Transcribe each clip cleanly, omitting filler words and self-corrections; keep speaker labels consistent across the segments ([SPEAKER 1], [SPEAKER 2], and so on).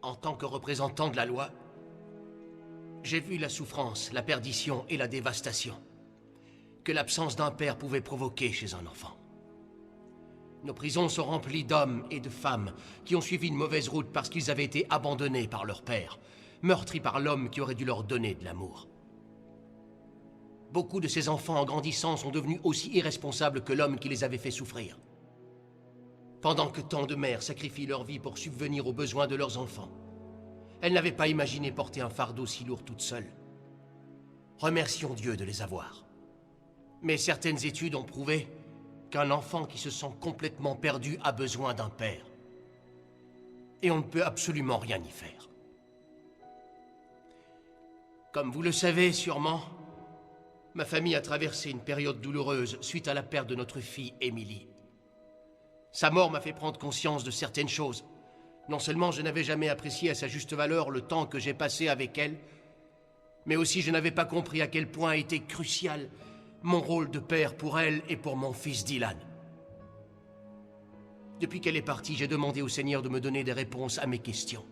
[SPEAKER 1] En tant que représentant de la loi, j'ai vu la souffrance, la perdition et la dévastation que l'absence d'un père pouvait provoquer chez un enfant. Nos prisons sont remplies d'hommes et de femmes qui ont suivi une mauvaise route parce qu'ils avaient été abandonnés par leur père, meurtris par l'homme qui aurait dû leur donner de l'amour. Beaucoup de ces enfants, en grandissant, sont devenus aussi irresponsables que l'homme qui les avait fait souffrir. Pendant que tant de mères sacrifient leur vie pour subvenir aux besoins de leurs enfants, elles n'avaient pas imaginé porter un fardeau si lourd toutes seules. Remercions Dieu de les avoir. Mais certaines études ont prouvé qu'un enfant qui se sent complètement perdu a besoin d'un père. Et on ne peut absolument rien y faire. Comme vous le savez sûrement, ma famille a traversé une période douloureuse suite à la perte de notre fille, Émilie. Sa mort m'a fait prendre conscience de certaines choses. Non seulement je n'avais jamais apprécié à sa juste valeur le temps que j'ai passé avec elle, mais aussi je n'avais pas compris à quel point était crucial mon rôle de père pour elle et pour mon fils Dylan. Depuis qu'elle est partie, j'ai demandé au Seigneur de me donner des réponses à mes questions.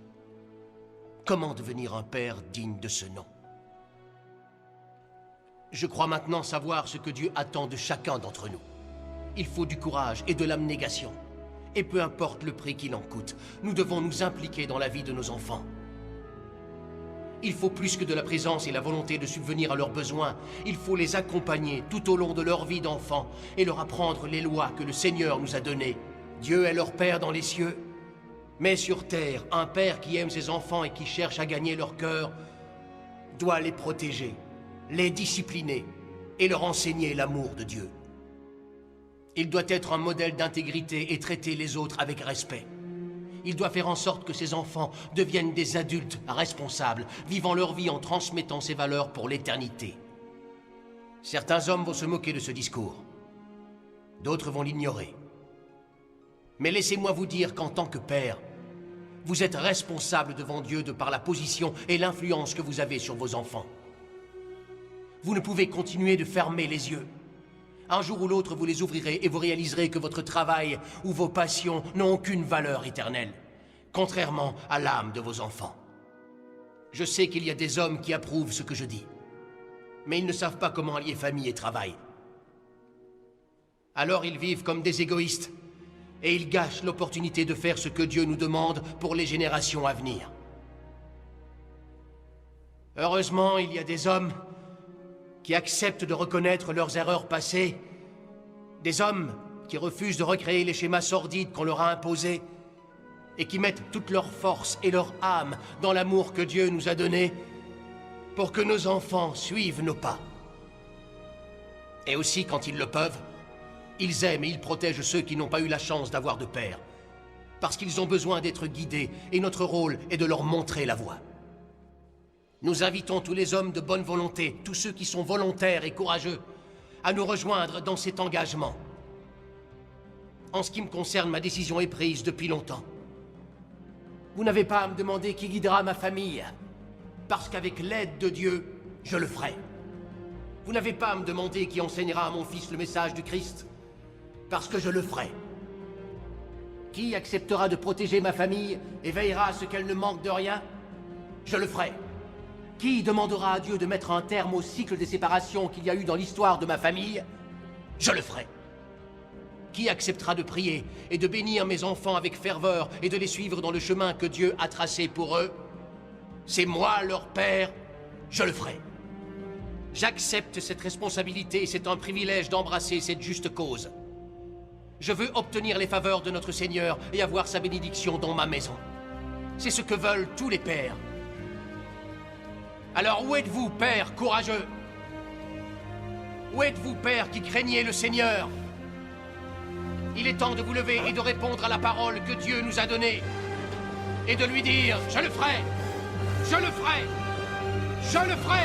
[SPEAKER 1] Comment devenir un père digne de ce nom? Je crois maintenant savoir ce que Dieu attend de chacun d'entre nous. Il faut du courage et de l'abnégation. Et peu importe le prix qu'il en coûte, nous devons nous impliquer dans la vie de nos enfants. Il faut plus que de la présence et la volonté de subvenir à leurs besoins. Il faut les accompagner tout au long de leur vie d'enfant et leur apprendre les lois que le Seigneur nous a données. Dieu est leur Père dans les cieux. Mais sur terre, un père qui aime ses enfants et qui cherche à gagner leur cœur doit les protéger, les discipliner et leur enseigner l'amour de Dieu. Il doit être un modèle d'intégrité et traiter les autres avec respect. Il doit faire en sorte que ses enfants deviennent des adultes responsables, vivant leur vie en transmettant ces valeurs pour l'éternité. Certains hommes vont se moquer de ce discours. D'autres vont l'ignorer. Mais laissez-moi vous dire qu'en tant que père, vous êtes responsable devant Dieu de par la position et l'influence que vous avez sur vos enfants. Vous ne pouvez continuer de fermer les yeux. Un jour ou l'autre, vous les ouvrirez et vous réaliserez que votre travail ou vos passions n'ont aucune valeur éternelle, contrairement à l'âme de vos enfants. Je sais qu'il y a des hommes qui approuvent ce que je dis, mais ils ne savent pas comment allier famille et travail. Alors ils vivent comme des égoïstes, et ils gâchent l'opportunité de faire ce que Dieu nous demande pour les générations à venir. Heureusement, il y a des hommes qui acceptent de reconnaître leurs erreurs passées, des hommes qui refusent de recréer les schémas sordides qu'on leur a imposés et qui mettent toute leur force et leur âme dans l'amour que Dieu nous a donné pour que nos enfants suivent nos pas. Et aussi, quand ils le peuvent, ils aiment et ils protègent ceux qui n'ont pas eu la chance d'avoir de père, parce qu'ils ont besoin d'être guidés et notre rôle est de leur montrer la voie. Nous invitons tous les hommes de bonne volonté, tous ceux qui sont volontaires et courageux, à nous rejoindre dans cet engagement. En ce qui me concerne, ma décision est prise depuis longtemps. Vous n'avez pas à me demander qui guidera ma famille, parce qu'avec l'aide de Dieu, je le ferai. Vous n'avez pas à me demander qui enseignera à mon fils le message du Christ, parce que je le ferai. Qui acceptera de protéger ma famille et veillera à ce qu'elle ne manque de rien? Je le ferai. Qui demandera à Dieu de mettre un terme au cycle des séparations qu'il y a eu dans l'histoire de ma famille? Je le ferai. Qui acceptera de prier et de bénir mes enfants avec ferveur et de les suivre dans le chemin que Dieu a tracé pour eux? C'est moi, leur père, je le ferai. J'accepte cette responsabilité et c'est un privilège d'embrasser cette juste cause. Je veux obtenir les faveurs de notre Seigneur et avoir sa bénédiction dans ma maison. C'est ce que veulent tous les pères. Alors où êtes-vous, père courageux? Où êtes-vous, père qui craignez le Seigneur? Il est temps de vous lever et de répondre à la parole que Dieu nous a donnée. Et de lui dire, je le ferai, je le ferai, je le ferai.